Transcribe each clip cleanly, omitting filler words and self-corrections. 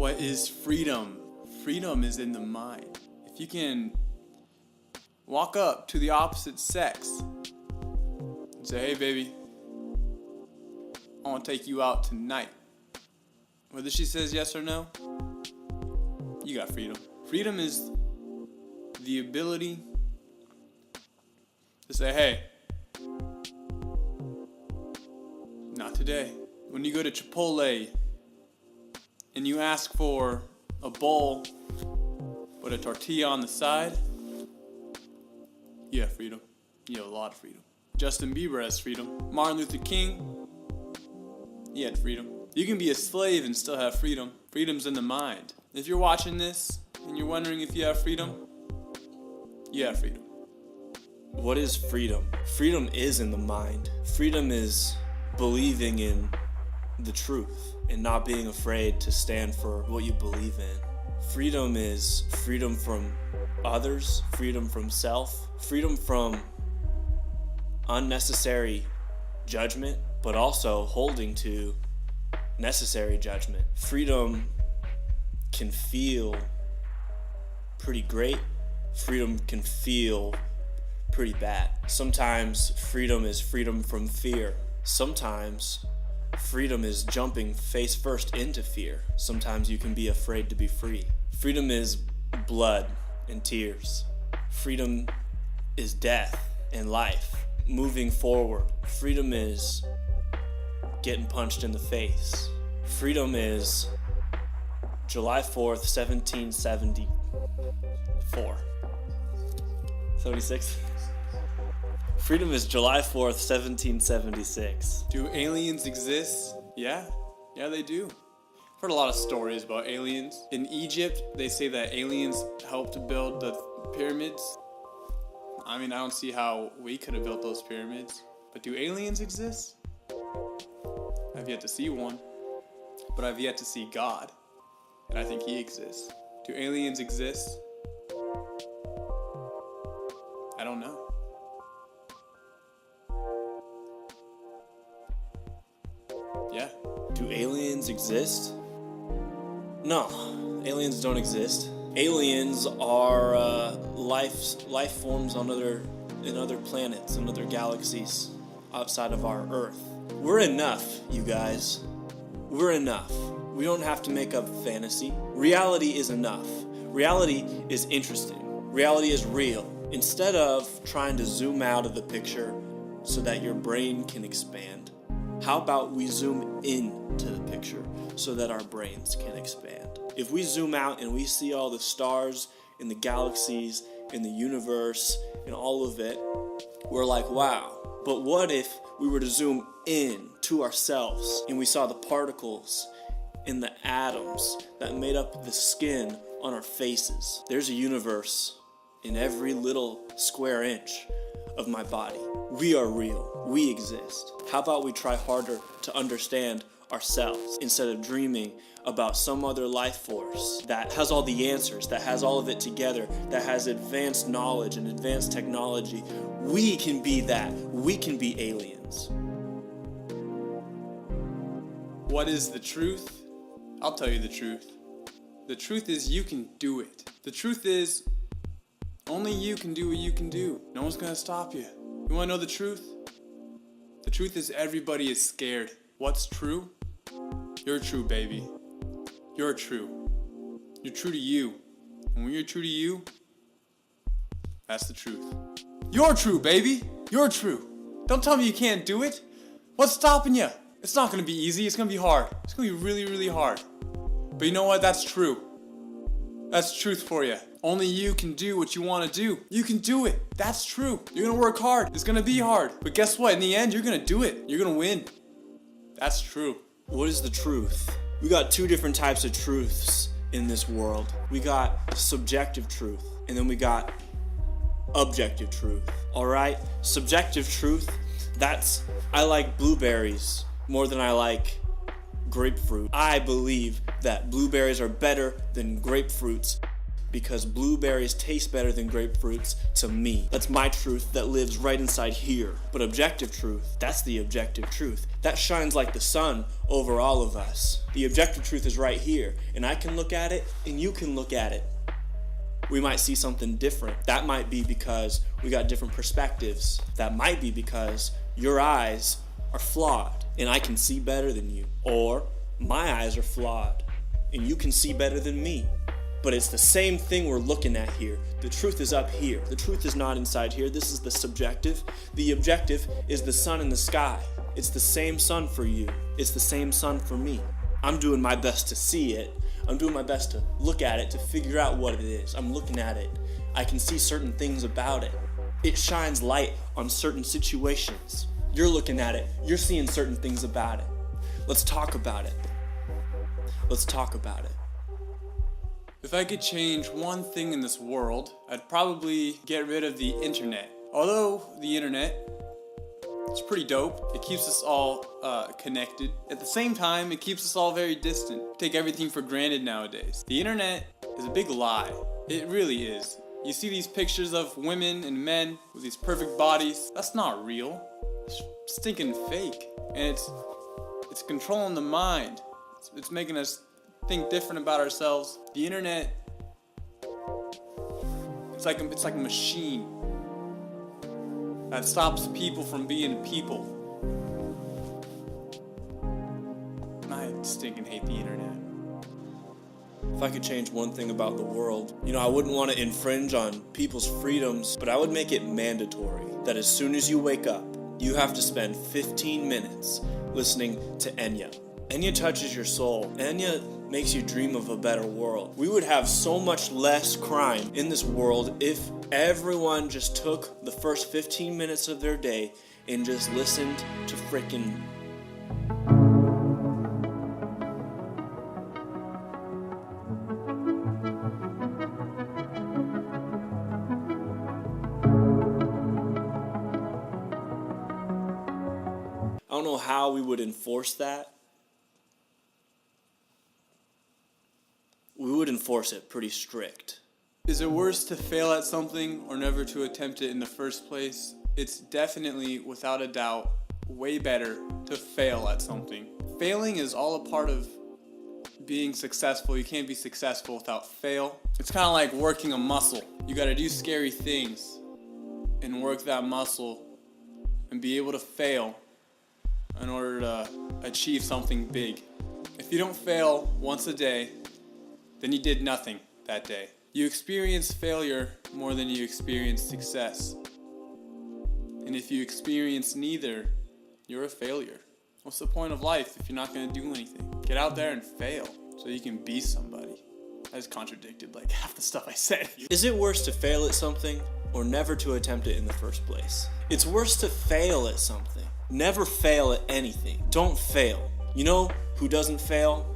What is freedom? Freedom is in the mind. If you can walk up to the opposite sex and say, hey baby, I want to take you out tonight. Whether she says yes or no, you got freedom. Freedom is the ability to say, hey, not today. When you go to Chipotle and you ask for a bowl with a tortilla on the side, you have freedom. You have a lot of freedom. Justin Bieber has freedom. Martin Luther King, he had freedom. You can be a slave and still have freedom. Freedom's in the mind. If you're watching this and you're wondering if you have freedom, you have freedom. What is freedom? Freedom is in the mind. Freedom is believing in the truth and not being afraid to stand for what you believe in. Freedom is freedom from others, freedom from self, freedom from unnecessary judgment, but also holding to necessary judgment. Freedom can feel pretty great. Freedom can feel pretty bad. Sometimes freedom is freedom from fear. Sometimes freedom is jumping face first into fear. Sometimes you can be afraid to be free. Freedom is blood and tears. Freedom is death and life. Moving forward. Freedom is getting punched in the face. Freedom is July 4th, 1774. 76? Freedom is July 4th, 1776. Do aliens exist? Yeah, they do. I've heard a lot of stories about aliens. In Egypt, they say that aliens helped build the pyramids. I mean, I don't see how we could have built those pyramids. But do aliens exist? I've yet to see one. But I've yet to see God. And I think He exists. Do aliens exist? I don't know. Yeah. Do aliens exist? No, aliens don't exist. Aliens are life forms on other planets and other galaxies outside of our Earth. We're enough, you guys. We're enough. We don't have to make up fantasy. Reality is enough. Reality is interesting. Reality is real. Instead of trying to zoom out of the picture so that your brain can expand, how about we zoom into the picture so that our brains can expand? If we zoom out and we see all the stars in the galaxies, in the universe, and all of it, we're like, wow. But what if we were to zoom in to ourselves and we saw the particles in the atoms that made up the skin on our faces? There's a universe in every little square inch of my body. We are real. We exist. How about we try harder to understand ourselves instead of dreaming about some other life force that has all the answers, that has all of it together, that has advanced knowledge and advanced technology. We can be that. We can be aliens. What is the truth? I'll tell you the truth. The truth is you can do it. The truth is only you can do what you can do. No one's gonna stop you. You wanna know the truth? The truth is everybody is scared. What's true? You're true, baby. You're true. You're true to you. And when you're true to you, that's the truth. You're true, baby. You're true. Don't tell me you can't do it. What's stopping you? It's not gonna be easy. It's gonna be hard. It's gonna be really, really hard. But you know what? That's true. That's truth for you. Only you can do what you want to do. You can do it. That's true. You're going to work hard. It's going to be hard. But guess what? In the end, you're going to do it. You're going to win. That's true. What is the truth? We got two different types of truths in this world. We got subjective truth, and then we got objective truth. All right? Subjective truth, that's I like blueberries more than I like grapefruit. I believe that blueberries are better than grapefruits because blueberries taste better than grapefruits to me. That's my truth that lives right inside here. But objective truth, that's the objective truth. That shines like the sun over all of us. The objective truth is right here, and I can look at it, and you can look at it. We might see something different. That might be because we got different perspectives. That might be because your eyes are flawed, and I can see better than you. Or my eyes are flawed, and you can see better than me. But it's the same thing we're looking at here. The truth is up here. The truth is not inside here. This is the subjective. The objective is the sun in the sky. It's the same sun for you. It's the same sun for me. I'm doing my best to see it. I'm doing my best to look at it, to figure out what it is. I'm looking at it. I can see certain things about it. It shines light on certain situations. You're looking at it. You're seeing certain things about it. Let's talk about it. Let's talk about it. If I could change one thing in this world, I'd probably get rid of the internet. Although the internet, it's pretty dope. It keeps us all connected. At the same time, it keeps us all very distant. Take everything for granted nowadays. The internet is a big lie. It really is. You see these pictures of women and men with these perfect bodies. That's not real. It's stinking fake. And it's controlling the mind. It's making us think different about ourselves. The internet, it's like a machine that stops people from being people. I stinking hate the internet. If I could change one thing about the world, I wouldn't want to infringe on people's freedoms, but I would make it mandatory that as soon as you wake up, you have to spend 15 minutes listening to Enya. Enya touches your soul. Enya makes you dream of a better world. We would have so much less crime in this world if everyone just took the first 15 minutes of their day and just listened to frickin' I don't know how we would enforce that. We would enforce it pretty strict. Is it worse to fail at something or never to attempt it in the first place? It's definitely, without a doubt, way better to fail at something. Failing is all a part of being successful. You can't be successful without fail. It's kind of like working a muscle. You got to do scary things and work that muscle and be able to fail in order to achieve something big. If you don't fail once a day, then you did nothing that day. You experience failure more than you experience success. And if you experience neither, you're a failure. What's the point of life if you're not going to do anything? Get out there and fail so you can be somebody. I just contradicted like half the stuff I said. Is it worse to fail at something or never to attempt it in the first place? It's worse to fail at something. Never fail at anything. Don't fail. You know who doesn't fail?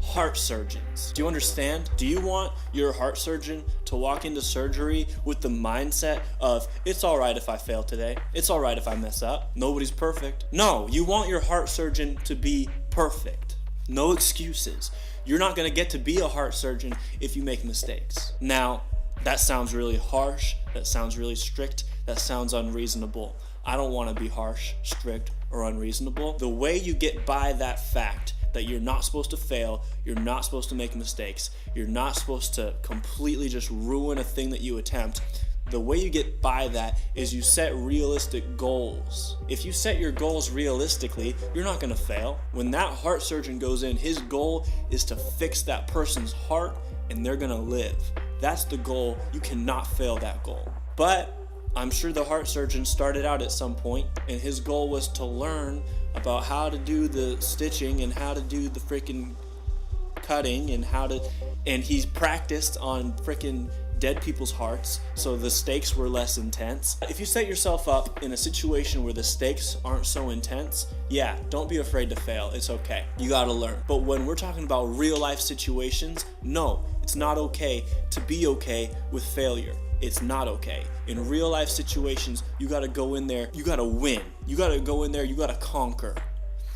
Heart surgeons. Do you understand? Do you want your heart surgeon to walk into surgery with the mindset of, it's alright if I fail today. It's alright if I mess up. Nobody's perfect. No, you want your heart surgeon to be perfect. No excuses. You're not going to get to be a heart surgeon if you make mistakes. Now, that sounds really harsh. That sounds really strict. That sounds unreasonable. I don't want to be harsh, strict, or unreasonable. The way you get by that fact that you're not supposed to fail, you're not supposed to make mistakes, you're not supposed to completely just ruin a thing that you attempt, the way you get by that is you set realistic goals. If you set your goals realistically, you're not going to fail. When that heart surgeon goes in, his goal is to fix that person's heart and they're going to live. That's the goal. You cannot fail that goal. But I'm sure the heart surgeon started out at some point and his goal was to learn about how to do the stitching and how to do the freaking cutting and he's practiced on freaking dead people's hearts, so the stakes were less intense. If you set yourself up in a situation where the stakes aren't so intense, yeah, don't be afraid to fail. It's okay. You gotta learn. But when we're talking about real life situations, no, it's not okay to be okay with failure. It's not okay. In real life situations, you gotta go in there, you gotta win. You gotta go in there, you gotta conquer.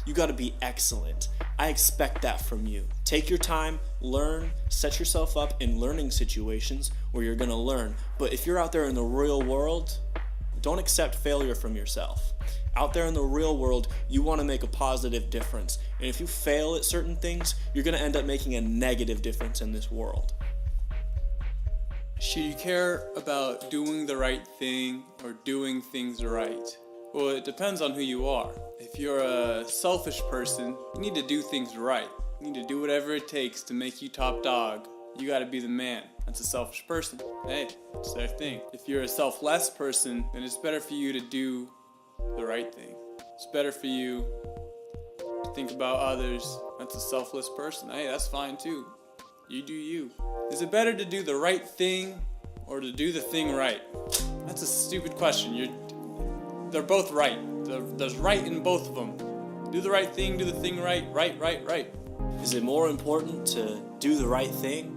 You gotta be excellent. I expect that from you. Take your time, learn, set yourself up in learning situations where you're going to learn. But if you're out there in the real world, don't accept failure from yourself. Out there in the real world, you want to make a positive difference. And if you fail at certain things, you're going to end up making a negative difference in this world. Should you care about doing the right thing or doing things right? Well, it depends on who you are. If you're a selfish person, you need to do things right. You need to do whatever it takes to make you top dog. You gotta be the man. That's a selfish person. Hey, it's their thing. If you're a selfless person, then it's better for you to do the right thing. It's better for you to think about others. That's a selfless person. Hey, that's fine too. You do you. Is it better to do the right thing or to do the thing right? That's a stupid question. They're both right. There's right in both of them. Do the right thing, do the thing right. Right. Is it more important to do the right thing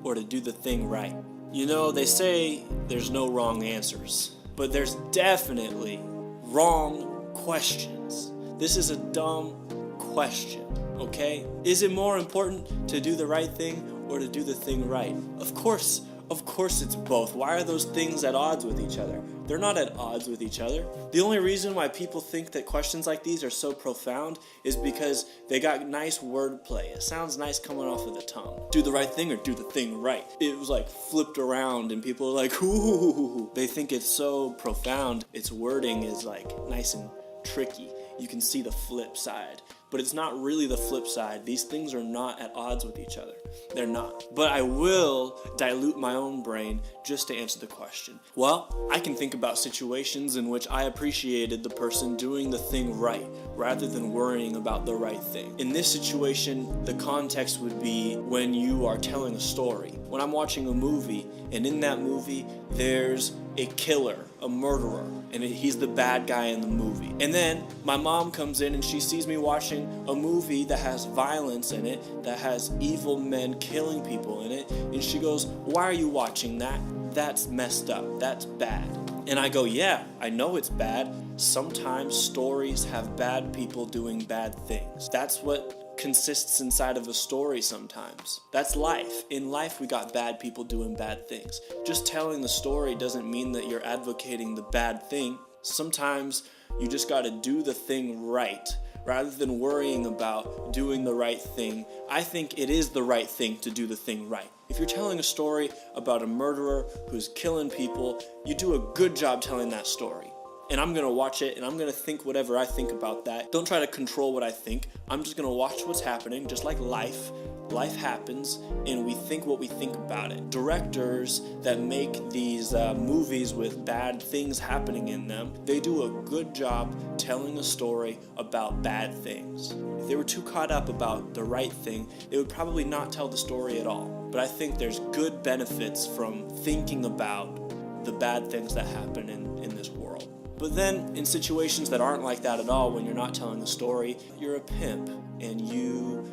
or to do the thing right? You know, they say there's no wrong answers, but there's definitely wrong questions. This is a dumb question, okay? Is it more important to do the right thing or to do the thing right? Of course it's both. Why are those things at odds with each other? They're not at odds with each other. The only reason why people think that questions like these are so profound is because they got nice wordplay. It sounds nice coming off of the tongue. Do the right thing or do the thing right. It was like flipped around and people are like, ooh. They think it's so profound. Its wording is like nice and tricky. You can see the flip side. But it's not really the flip side. These things are not at odds with each other. They're not. But I will dilute my own brain just to answer the question. Well, I can think about situations in which I appreciated the person doing the thing right, rather than worrying about the right thing. In this situation, the context would be when you are telling a story. When I'm watching a movie, and in that movie, there's a killer, a murderer, and he's the bad guy in the movie. And then my mom comes in and she sees me watching a movie that has violence in it, that has evil men killing people in it, and she goes, "Why are you watching that? That's messed up. That's bad." And I go, "Yeah, I know it's bad. Sometimes stories have bad people doing bad things. That's what consists inside of a story sometimes. That's life. In life, we got bad people doing bad things. Just telling the story doesn't mean that you're advocating the bad thing. Sometimes you just got to do the thing right, rather than worrying about doing the right thing. I think it is the right thing to do the thing right. If you're telling a story about a murderer who's killing people, you do a good job telling that story. And I'm going to watch it, and I'm going to think whatever I think about that. Don't try to control what I think. I'm just going to watch what's happening, just like life. Life happens, and we think what we think about it. Directors that make these movies with bad things happening in them, they do a good job telling a story about bad things. If they were too caught up about the right thing, they would probably not tell the story at all. But I think there's good benefits from thinking about the bad things that happen in this world. But then, in situations that aren't like that at all, when you're not telling a story, you're a pimp, and you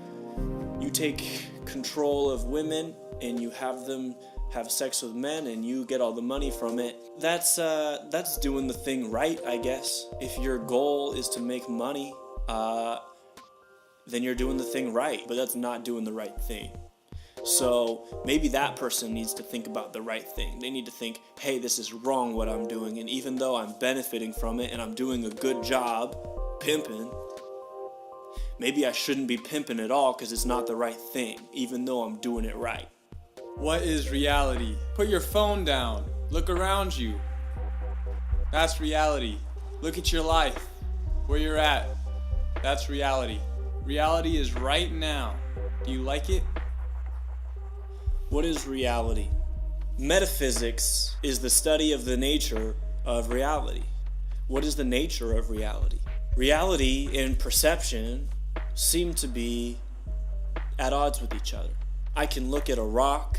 take control of women, and you have them have sex with men, and you get all the money from it. That's doing the thing right, I guess. If your goal is to make money, then you're doing the thing right, but that's not doing the right thing. So maybe that person needs to think about the right thing. They need to think, hey, this is wrong what I'm doing, and even though I'm benefiting from it and I'm doing a good job pimping, maybe I shouldn't be pimping at all because it's not the right thing, even though I'm doing it right. What is reality? Put your phone down. Look around you. That's reality. Look at your life, where you're at. That's reality. Reality is right now. Do you like it? What is reality? Metaphysics is the study of the nature of reality. What is the nature of reality? Reality and perception seem to be at odds with each other. I can look at a rock.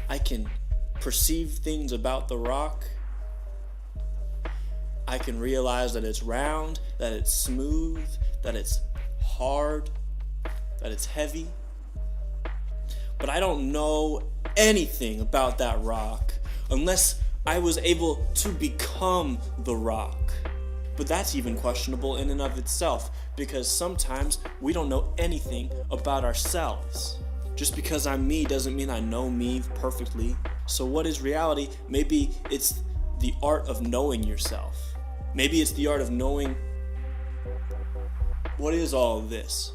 I can perceive things about the rock. I can realize that it's round, that it's smooth, that it's hard, that it's heavy. But I don't know anything about that rock unless I was able to become the rock. But that's even questionable in and of itself, because sometimes we don't know anything about ourselves. Just because I'm me doesn't mean I know me perfectly. So what is reality? Maybe it's the art of knowing yourself. Maybe it's the art of knowing what is all of this.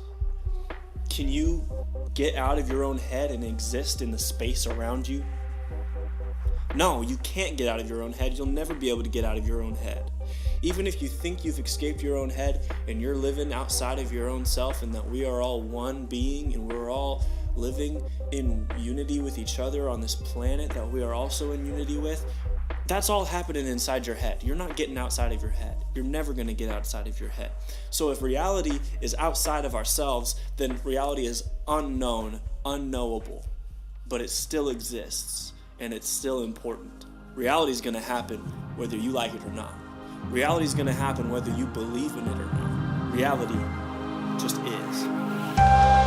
Can you get out of your own head and exist in the space around you? No, you can't get out of your own head. You'll never be able to get out of your own head. Even if you think you've escaped your own head and you're living outside of your own self and that we are all one being and we're all living in unity with each other on this planet that we are also in unity with, that's all happening inside your head. You're not getting outside of your head. You're never going to get outside of your head. So if reality is outside of ourselves, then reality is unknown, unknowable, but it still exists and it's still important. Reality is going to happen whether you like it or not. Reality is going to happen whether you believe in it or not. Reality just is.